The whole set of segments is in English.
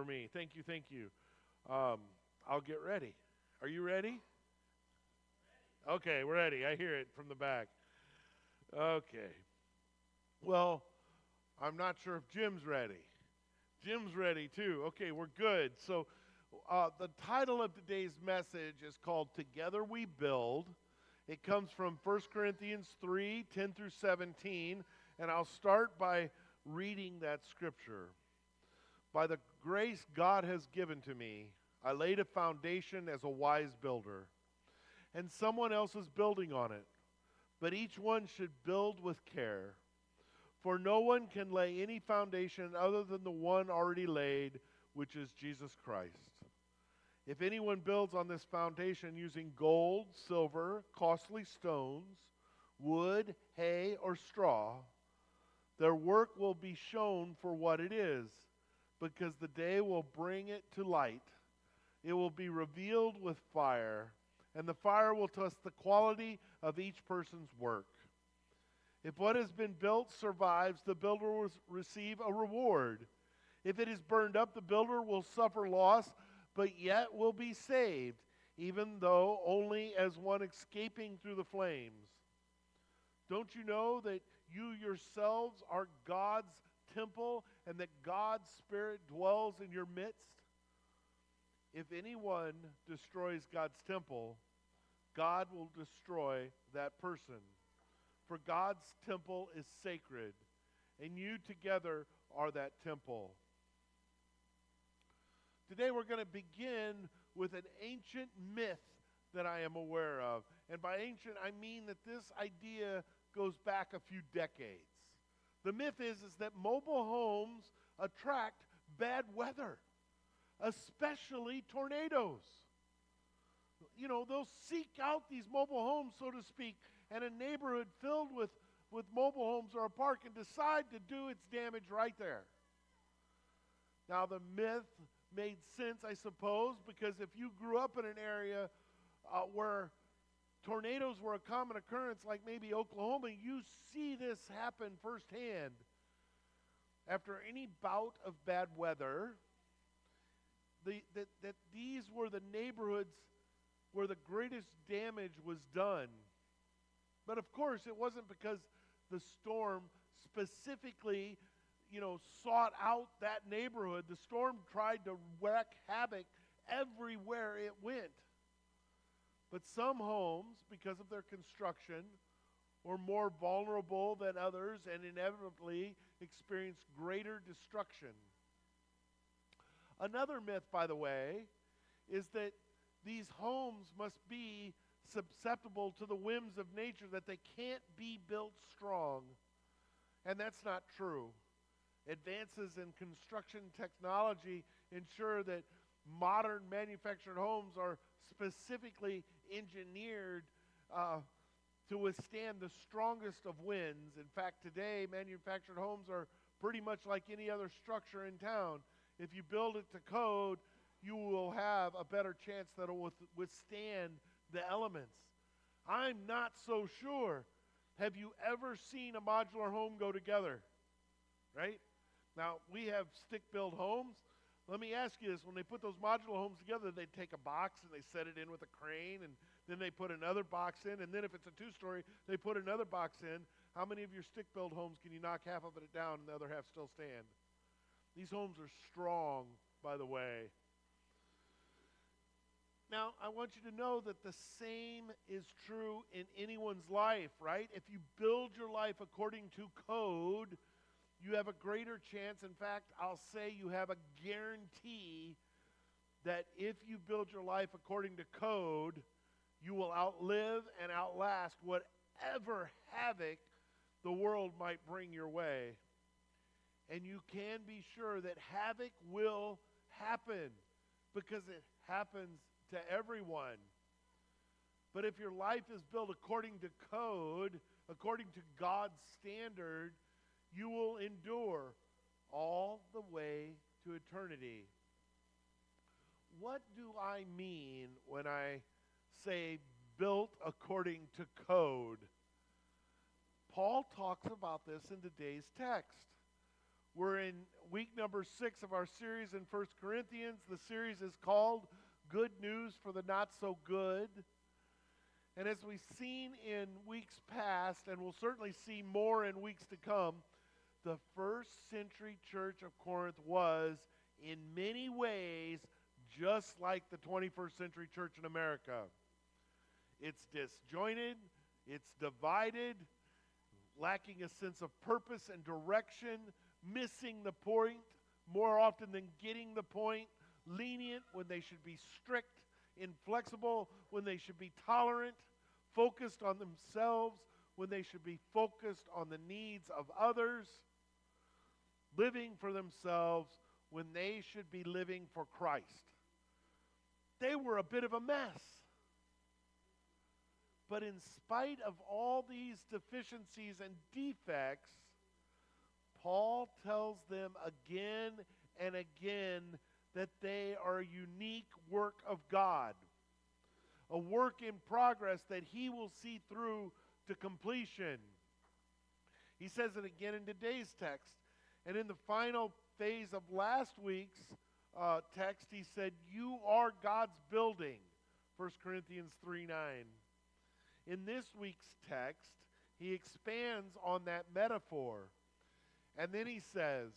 me. Thank you, thank you. I'll get ready. Are you ready? Okay, we're ready. I hear it from the back. Okay. Well, I'm not sure if Jim's ready. Jim's ready too. Okay, we're good. So, the title of today's message is called Together We Build. It comes from 1 Corinthians 3:10 through 17, and I'll start by reading that scripture. By the grace God has given to me, I laid a foundation as a wise builder, and someone else is building on it. But each one should build with care. For no one can lay any foundation other than the one already laid, which is Jesus Christ. If anyone builds on this foundation using gold, silver, costly stones, wood, hay, or straw, their work will be shown for what it is, because the day will bring it to light. It will be revealed with fire, and the fire will test the quality of each person's work. If what has been built survives, the builder will receive a reward. If it is burned up, the builder will suffer loss, but yet will be saved, even though only as one escaping through the flames. Don't you know that you yourselves are God's temple and that God's Spirit dwells in your midst? If anyone destroys God's temple, God will destroy that person. For God's temple is sacred, and you together are that temple. Today we're going to begin with an ancient myth that I am aware of. And by ancient, I mean that this idea goes back a few decades. The myth is that mobile homes attract bad weather, especially tornadoes. You know, they'll seek out these mobile homes, so to speak, and a neighborhood filled with mobile homes or a park and decide to do its damage right there. Now, the myth made sense, I suppose, because if you grew up in an area where tornadoes were a common occurrence, like maybe Oklahoma, you see this happen firsthand. After any bout of bad weather, that these were the neighborhoods where the greatest damage was done. But of course, it wasn't because the storm specifically, sought out that neighborhood. The storm tried to wreak havoc everywhere it went. But some homes, because of their construction, were more vulnerable than others and inevitably experienced greater destruction. Another myth, by the way, is that these homes must be susceptible to the whims of nature, that they can't be built strong. And that's not true. Advances in construction technology ensure that modern manufactured homes are specifically engineered to withstand the strongest of winds. In fact, today, manufactured homes are pretty much like any other structure in town. If you build it to code, you will have a better chance that it will withstand the elements. I'm not so sure. Have you ever seen a modular home go together? Right? Now, we have stick-built homes. Let me ask you this. When they put those modular homes together, they take a box and they set it in with a crane, and then they put another box in, and then if it's a two-story, they put another box in. How many of your stick-built homes can you knock half of it down and the other half still stand? These homes are strong, by the way. Now, I want you to know that the same is true in anyone's life, right? If you build your life according to code, you have a greater chance. In fact, I'll say you have a guarantee that if you build your life according to code, you will outlive and outlast whatever havoc the world might bring your way. And you can be sure that havoc will happen because it happens to everyone. But if your life is built according to code, according to God's standard, you will endure all the way to eternity. What do I mean when I say built according to code? Paul talks about this in today's text. We're in week number 6 of our series in 1 Corinthians. The series is called Good News for the Not So Good. And as we've seen in weeks past, and we'll certainly see more in weeks to come, the first century church of Corinth was, in many ways, just like the 21st century church in America. It's disjointed, it's divided, lacking a sense of purpose and direction, missing the point more often than getting the point, lenient when they should be strict, inflexible when they should be tolerant, focused on themselves when they should be focused on the needs of others, living for themselves when they should be living for Christ. They were a bit of a mess. But in spite of all these deficiencies and defects, Paul tells them again and again that they are a unique work of God, a work in progress that he will see through to completion. He says it again in today's text. And in the final phase of last week's text, he said, you are God's building, 1 Corinthians 3:9. In this week's text, he expands on that metaphor. And then he says,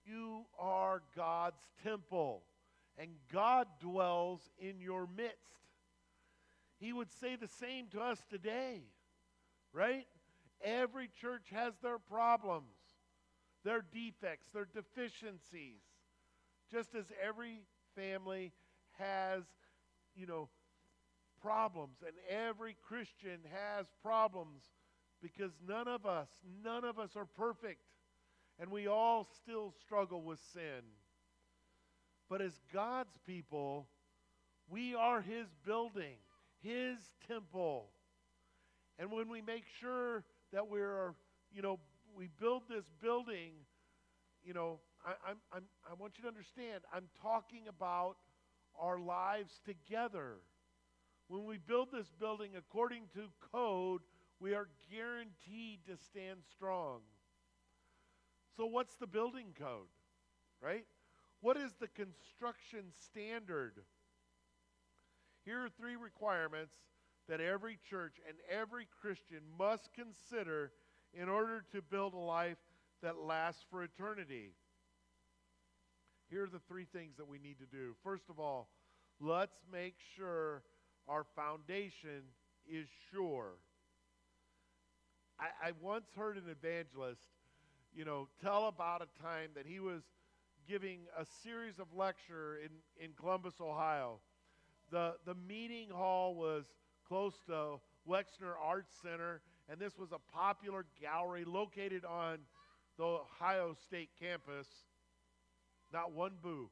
you are God's temple, and God dwells in your midst. He would say the same to us today, right? Every church has their problems, their defects, their deficiencies, just as every family has, problems, and every Christian has problems, because none of us are perfect, and we all still struggle with sin. But as God's people, we are his building, his temple. And when we make sure that we build this building, I want you to understand, I'm talking about our lives together. When we build this building according to code, we are guaranteed to stand strong. So what's the building code, right? What is the construction standard? Here are 3 requirements that every church and every Christian must consider in order to build a life that lasts for eternity. Here are the 3 things that we need to do. First of all, let's make sure our foundation is sure. I once heard an evangelist, tell about a time that he was giving a series of lecture in Columbus, Ohio. The meeting hall was close to Wexner Arts Center, and this was a popular gallery located on the Ohio State campus. Not one boo.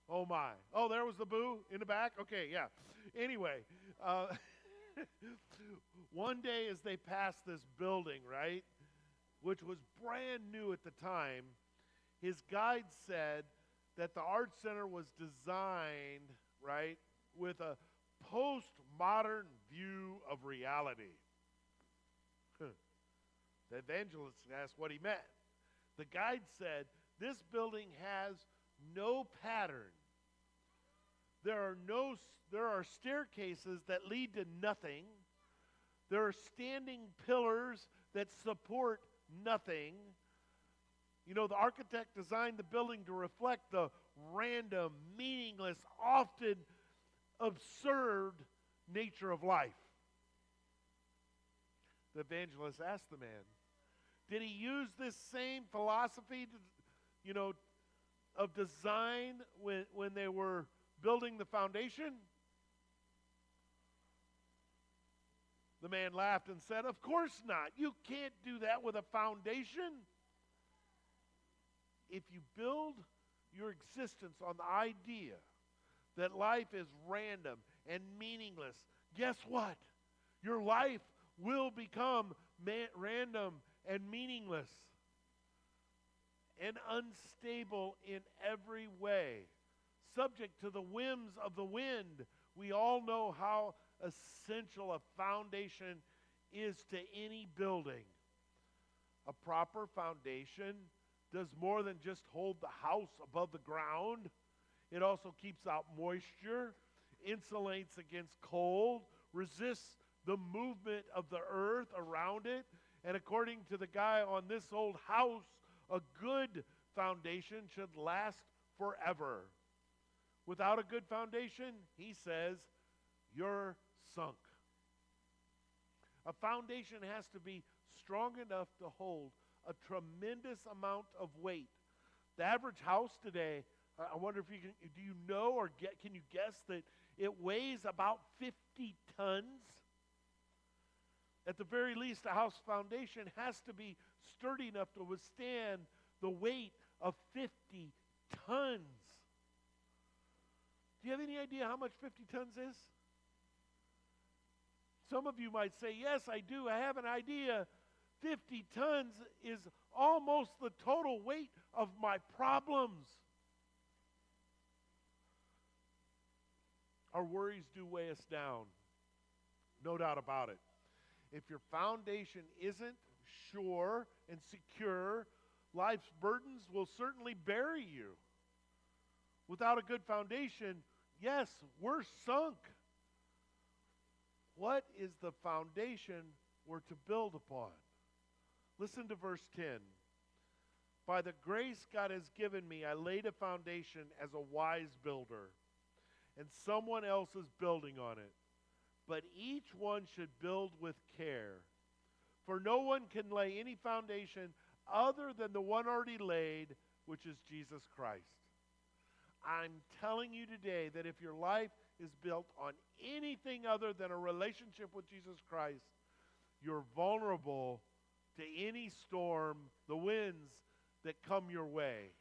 Oh my. Oh, there was the boo in the back? Okay, yeah. Anyway, one day as they passed this building, right, which was brand new at the time, his guide said that the Art Center was designed, right, with a postmodern view of reality. The evangelist asked what he meant. The guide said, this building has no pattern. There are staircases that lead to nothing. There are standing pillars that support nothing. The architect designed the building to reflect the random, meaningless, often absurd nature of life. The evangelist asked the man, did he use this same philosophy of design when they were building the foundation? The man laughed and said, of course not. You can't do that with a foundation. If you build your existence on the idea that life is random and meaningless, guess what? Your life will become random and meaningless and unstable in every way, subject to the whims of the wind. We all know how essential a foundation is to any building. A proper foundation does more than just hold the house above the ground. It also keeps out moisture, insulates against cold, resists the movement of the earth around it. And according to the guy on this old house, a good foundation should last forever. Without a good foundation, he says, you're sunk. A foundation has to be strong enough to hold a tremendous amount of weight. The average house today, I wonder if you can, do you know or can you guess that it weighs about 50 tons? At the very least, a house foundation has to be sturdy enough to withstand the weight of 50 tons. Do you have any idea how much 50 tons is? Some of you might say, yes, I do. I have an idea. 50 tons is almost the total weight of my problems. Our worries do weigh us down. No doubt about it. If your foundation isn't sure and secure, life's burdens will certainly bury you. Without a good foundation, yes, we're sunk. What is the foundation we're to build upon? Listen to verse 10. By the grace God has given me, I laid a foundation as a wise builder, and someone else is building on it. But each one should build with care. For no one can lay any foundation other than the one already laid, which is Jesus Christ. I'm telling you today that if your life is built on anything other than a relationship with Jesus Christ, you're vulnerable to any storm, the winds that come your way.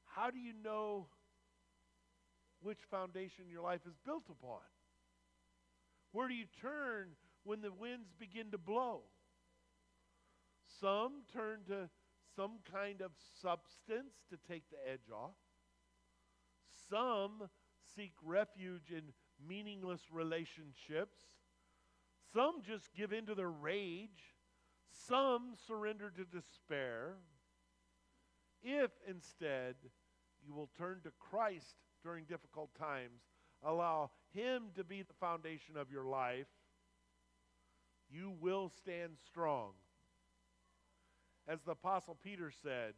How do you know which foundation your life is built upon? Where do you turn when the winds begin to blow? Some turn to some kind of substance to take the edge off. Some seek refuge in meaningless relationships. Some just give in to their rage. Some surrender to despair. If instead you will turn to Christ during difficult times, allow Him to be the foundation of your life, you will stand strong. As the Apostle Peter said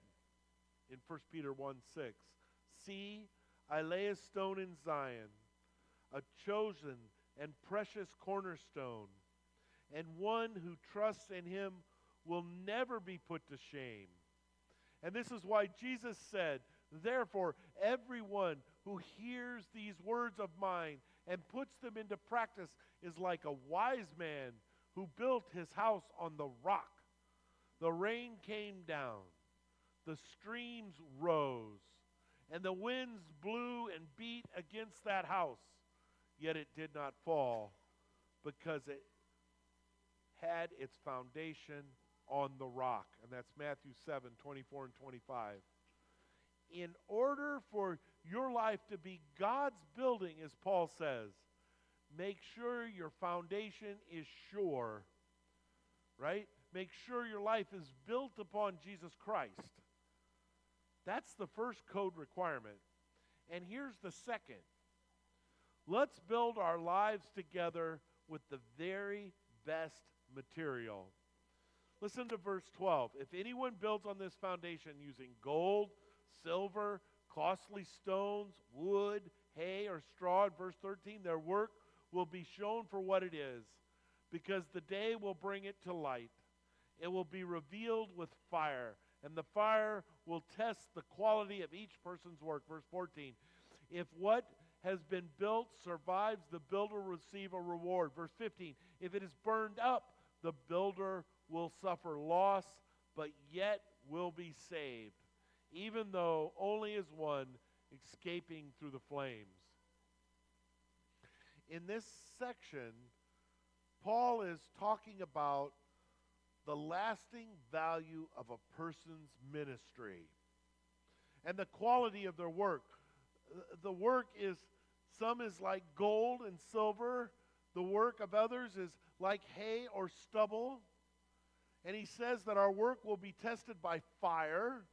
in 1 Peter 1:6, see, I lay a stone in Zion, a chosen and precious cornerstone, and one who trusts in Him will never be put to shame. And this is why Jesus said, therefore, everyone who hears these words of mine and puts them into practice is like a wise man who built his house on the rock. The rain came down, the streams rose, and the winds blew and beat against that house. Yet it did not fall because it had its foundation on the rock. And that's Matthew 7:24 and 25. In order for your life to be God's building, as Paul says, make sure your foundation is sure, right? Make sure your life is built upon Jesus Christ. That's the first code requirement. And here's the second. Let's build our lives together with the very best material. Listen to verse 12. If anyone builds on this foundation using gold, silver, costly stones, wood, hay, or straw, in verse 13, their work will be shown for what it is, because the day will bring it to light. It will be revealed with fire, and the fire will test the quality of each person's work. Verse 14, if what has been built survives, the builder will receive a reward. Verse 15, if it is burned up, the builder will suffer loss, but yet will be saved, even though only as one escaping through the flames. In this section, Paul is talking about the lasting value of a person's ministry and the quality of their work. The work is, some is like gold and silver. The work of others is like hay or stubble. And he says that our work will be tested by fire.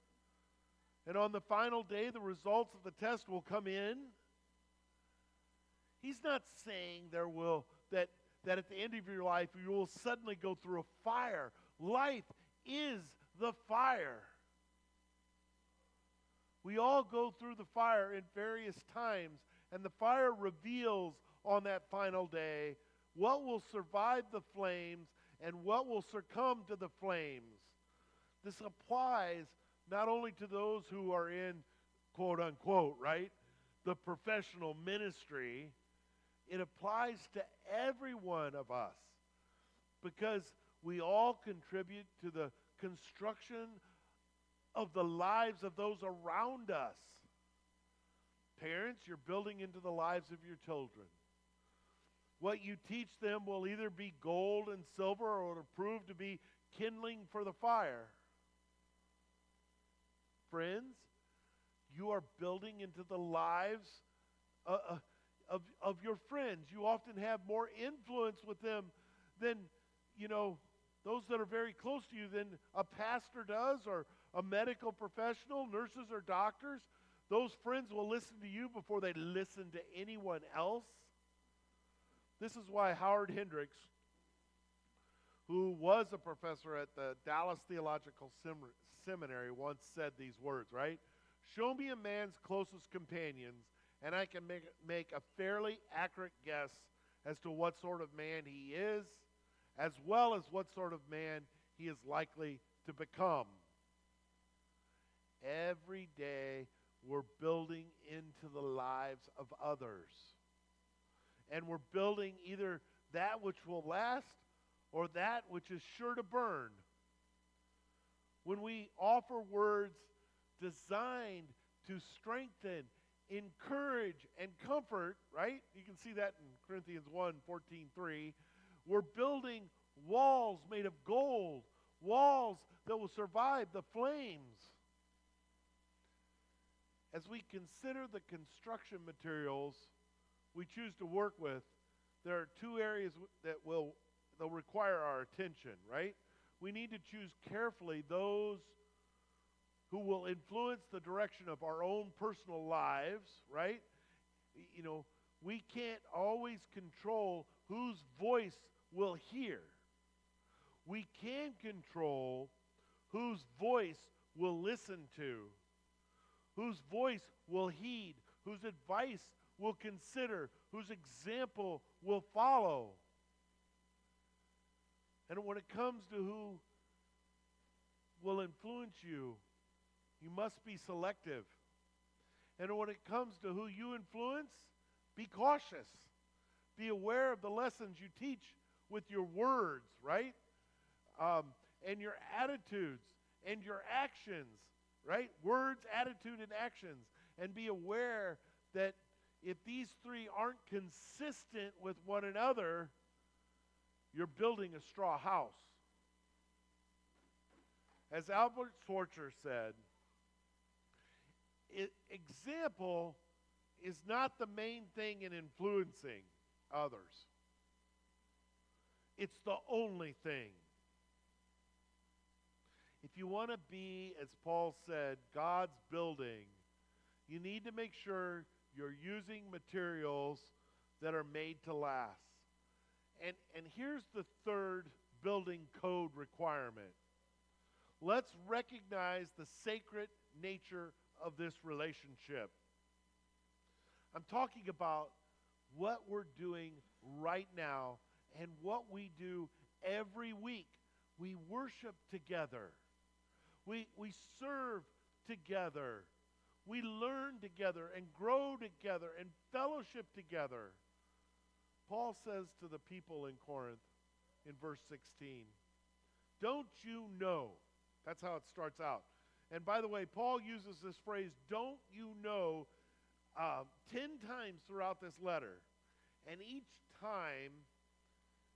And on the final day, the results of the test will come in. He's not saying that at the end of your life, you will suddenly go through a fire. Life is the fire. We all go through the fire in various times, and the fire reveals on that final day what will survive the flames and what will succumb to the flames. This applies not only to those who are in, quote unquote, right, the professional ministry. It applies to every one of us because we all contribute to the construction of the lives of those around us. Parents, you're building into the lives of your children. What you teach them will either be gold and silver or it'll prove to be kindling for the fire. Friends, you are building into the lives of your friends. You often have more influence with them than, those that are very close to you than a pastor does or a medical professional, nurses or doctors. Those friends will listen to you before they listen to anyone else. This is why Howard Hendricks, who was a professor at the Dallas Theological Seminary, once said these words, right? Show me a man's closest companions, and I can make a fairly accurate guess as to what sort of man he is, as well as what sort of man he is likely to become. Every day, we're building into the lives of others. And we're building either that which will last or that which is sure to burn. When we offer words designed to strengthen, encourage, and comfort, right? You can see that in Corinthians 1:14-3. We're building walls made of gold, walls that will survive the flames. As we consider the construction materials we choose to work with, there are two areas that they'll require our attention, right? We need to choose carefully those who will influence the direction of our own personal lives, right? We can't always control whose voice we'll hear. We can control whose voice we'll listen to, whose voice we'll heed, whose advice we'll consider, whose example we'll follow. And when it comes to who will influence you, you must be selective. And when it comes to who you influence, be cautious. Be aware of the lessons you teach with your words, right? And your attitudes and your actions, right? Words, attitude, and actions. And be aware that if these three aren't consistent with one another, you're building a straw house. As Albert Schweitzer said, example is not the main thing in influencing others. It's the only thing. If you want to be, as Paul said, God's building, you need to make sure you're using materials that are made to last. And here's the third building code requirement. Let's recognize the sacred nature of this relationship. I'm talking about what we're doing right now and what we do every week. We worship together. We serve together. We learn together and grow together and fellowship together. Paul says to the people in Corinth in verse 16, don't you know? That's how it starts out. And by the way, Paul uses this phrase, don't you know, 10 times throughout this letter. And each time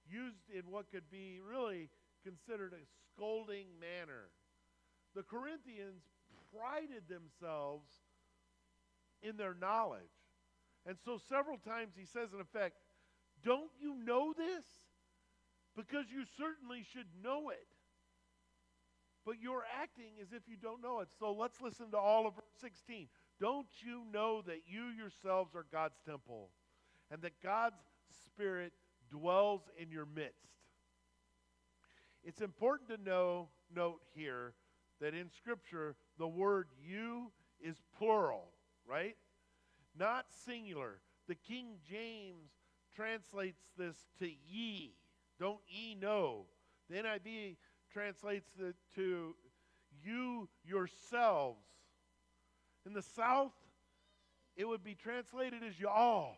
used in what could be really considered a scolding manner. The Corinthians prided themselves in their knowledge. And so several times he says, in effect, don't you know this? Because you certainly should know it. but you're acting as if you don't know it. So let's listen to all of verse 16. Don't you know that you yourselves are God's temple, and that God's Spirit dwells in your midst? It's important to note here that in Scripture, the word you is plural, right? Not singular. The King James translates this to ye. Don't ye know? The NIV translates it to you yourselves. In the South, it would be translated as y'all.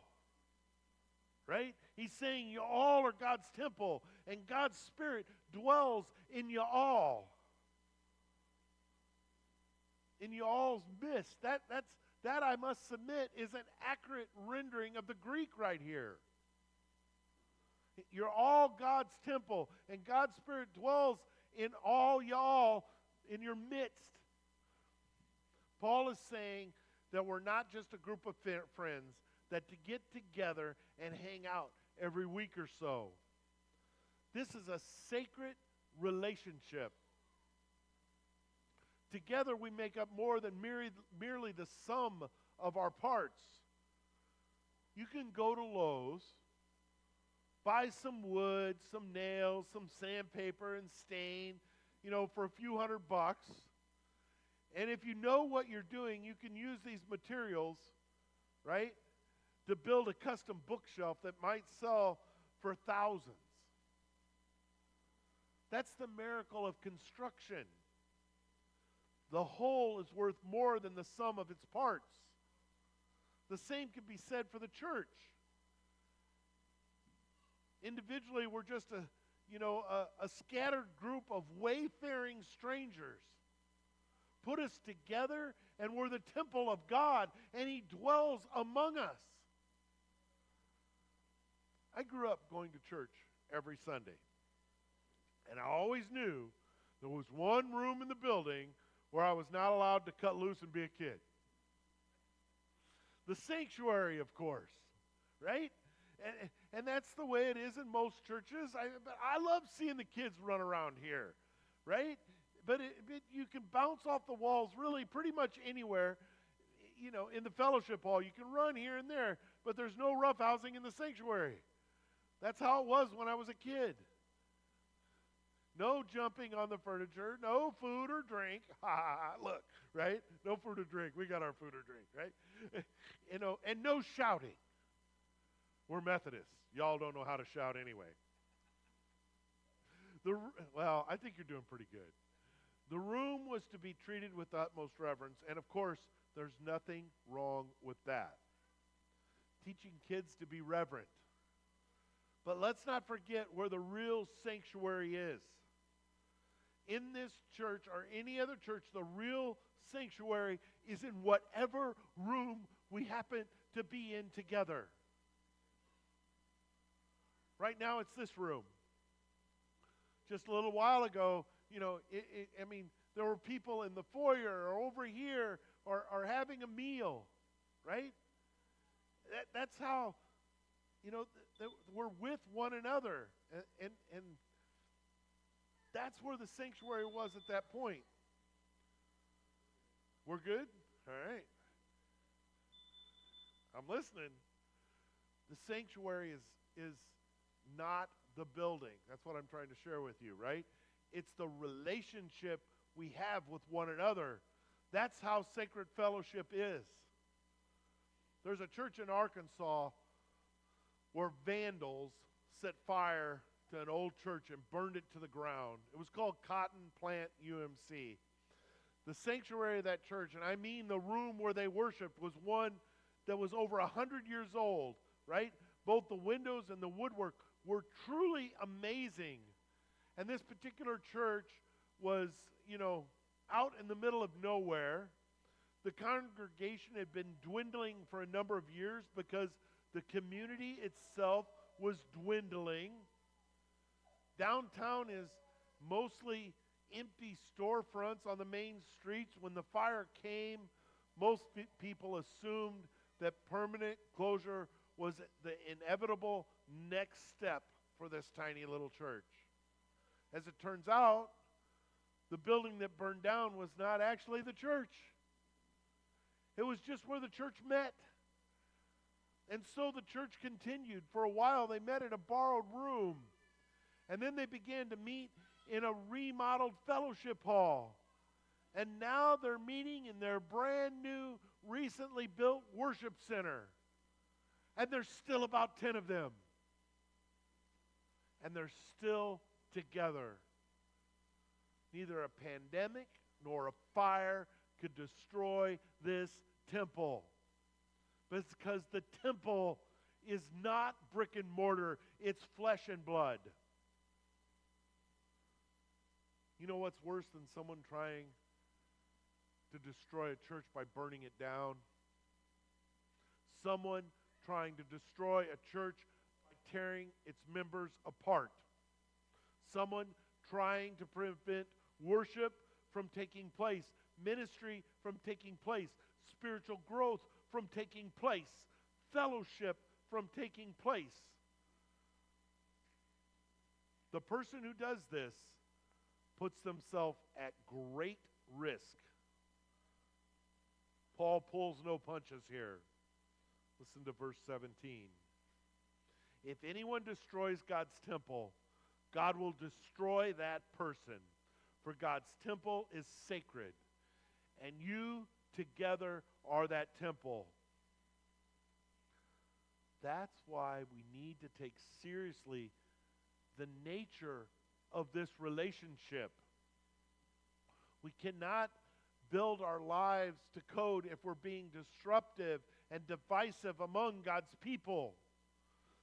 Right? He's saying you all are God's temple, and God's Spirit dwells in you all. In you all's midst. That I must submit is an accurate rendering of the Greek right here. You're all God's temple, and God's Spirit dwells in all y'all in your midst. Paul is saying that we're not just a group of friends that to get together and hang out every week or so. This is a sacred relationship. Together we make up more than merely the sum of our parts. You can go to Lowe's, buy some wood, some nails, some sandpaper and stain, for a few $100. And if you know what you're doing, you can use these materials, right, to build a custom bookshelf that might sell for thousands. That's the miracle of construction. The whole is worth more than the sum of its parts. The same can be said for the church. Individually, we're just a scattered group of wayfaring strangers. Put us together, and we're the temple of God, and He dwells among us. I grew up going to church every Sunday, and I always knew there was one room in the building where I was not allowed to cut loose and be a kid. The sanctuary, of course, right? And that's the way it is in most churches. But I love seeing the kids run around here, right? But you can bounce off the walls really pretty much anywhere. In the fellowship hall, you can run here and there, but there's no roughhousing in the sanctuary. That's how it was when I was a kid. No jumping on the furniture, no food or drink. Look, right? No food or drink. We got our food or drink, right? And no shouting. We're Methodists. Y'all don't know how to shout anyway. I think you're doing pretty good. The room was to be treated with the utmost reverence, and of course, there's nothing wrong with that. Teaching kids to be reverent. But let's not forget where the real sanctuary is. In this church or any other church, the real sanctuary is in whatever room we happen to be in together. Right now, it's this room. Just a little while ago, there were people in the foyer or over here or having a meal, right? That's how, we're with one another. And that's where the sanctuary was at that point. We're good? All right. I'm listening. The sanctuary is not the building. That's what I'm trying to share with you, right? It's the relationship we have with one another. That's how sacred fellowship is. There's a church in Arkansas where vandals set fire to an old church and burned it to the ground. It was called Cotton Plant UMC. The sanctuary of that church, and I mean the room where they worshiped, was one that was over 100 years old, right? Both the windows and the woodwork were truly amazing. And this particular church was, out in the middle of nowhere. The congregation had been dwindling for a number of years because the community itself was dwindling. Downtown is mostly empty storefronts on the main streets. When the fire came, most people assumed that permanent closure was the inevitable next step for this tiny little church. As it turns out, The building that burned down was not actually the church. It was just where the church met. And so the church continued. For a while, they met in a borrowed room. And then they began to meet in a remodeled fellowship hall. And now they're meeting in their brand new, recently built worship center. And there's still about 10 of them. And they're still together. Neither a pandemic nor a fire could destroy this temple. But it's because the temple is not brick and mortar, it's flesh and blood. You know what's worse than someone trying to destroy a church by burning it down? Someone trying to destroy a church by tearing its members apart. Someone trying to prevent worship from taking place, ministry from taking place, spiritual growth from taking place, fellowship from taking place. The person who does this puts themselves at great risk. Paul pulls no punches here. Listen to verse 17. If anyone destroys God's temple, God will destroy that person. For God's temple is sacred, and you together are that temple. That's why we need to take seriously the nature of this relationship. We cannot build our lives to code if we're being disruptive and divisive among God's people.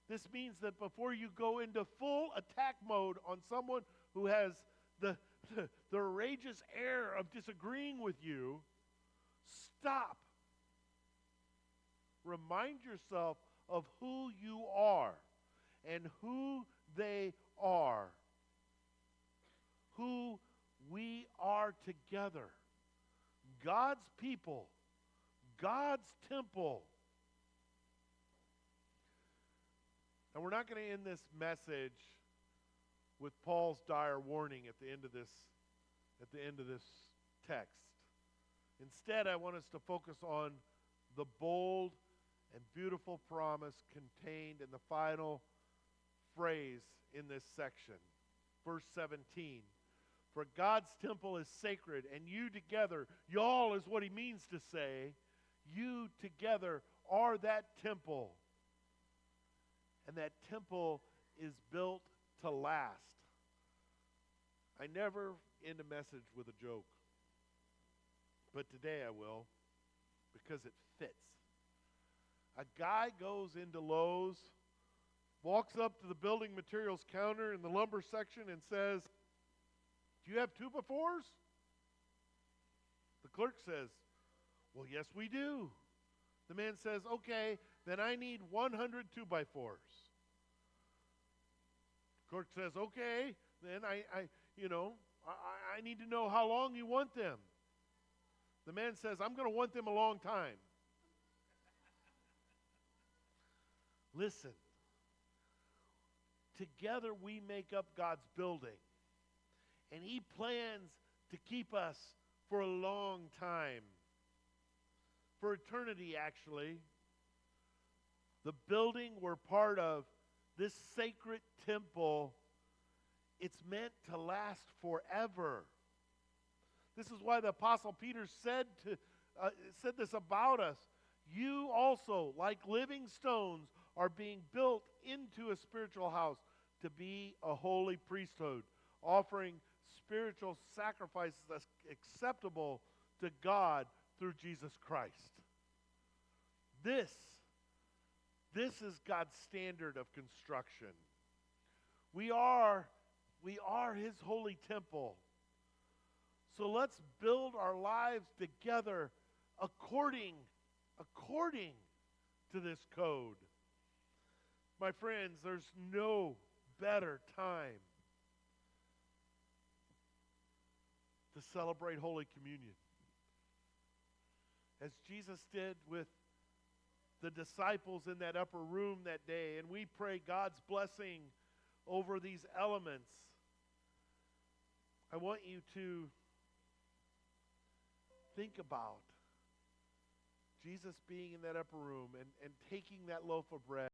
This means that before you go into full attack mode on someone who has the outrageous air of disagreeing with you, stop. Remind yourself of who you are and who they are. Who we are together. God's people. God's temple. And we're not going to end this message with Paul's dire warning at the end of this text. Instead, I want us to focus on the bold and beautiful promise contained in the final phrase in this section. Verse 17. For God's temple is sacred, and you together, y'all is what he means to say, you together are that temple. And that temple is built to last. I never end a message with a joke. But today I will, because it fits. A guy goes into Lowe's, walks up to the building materials counter in the lumber section and says, "Do you have 2x4s?" The clerk says, "Well, yes, we do." The man says, "Okay, then I need 100 2x4s." The clerk says, "Okay, then I need to know how long you want them." The man says, "I'm going to want them a long time." Listen, together we make up God's building, and he plans to keep us for a long time, for eternity actually. The building we're part of, this sacred temple, it's meant to last forever. This is why the Apostle Peter said this about us. You also, like living stones, are being built into a spiritual house to be a holy priesthood, offering spiritual sacrifices acceptable to God through Jesus Christ. This is God's standard of construction. We are his holy temple. So let's build our lives together according to this code. My friends, there's no better time to celebrate Holy Communion. As Jesus did with the disciples in that upper room that day, and we pray God's blessing over these elements. I want you to think about Jesus being in that upper room and taking that loaf of bread.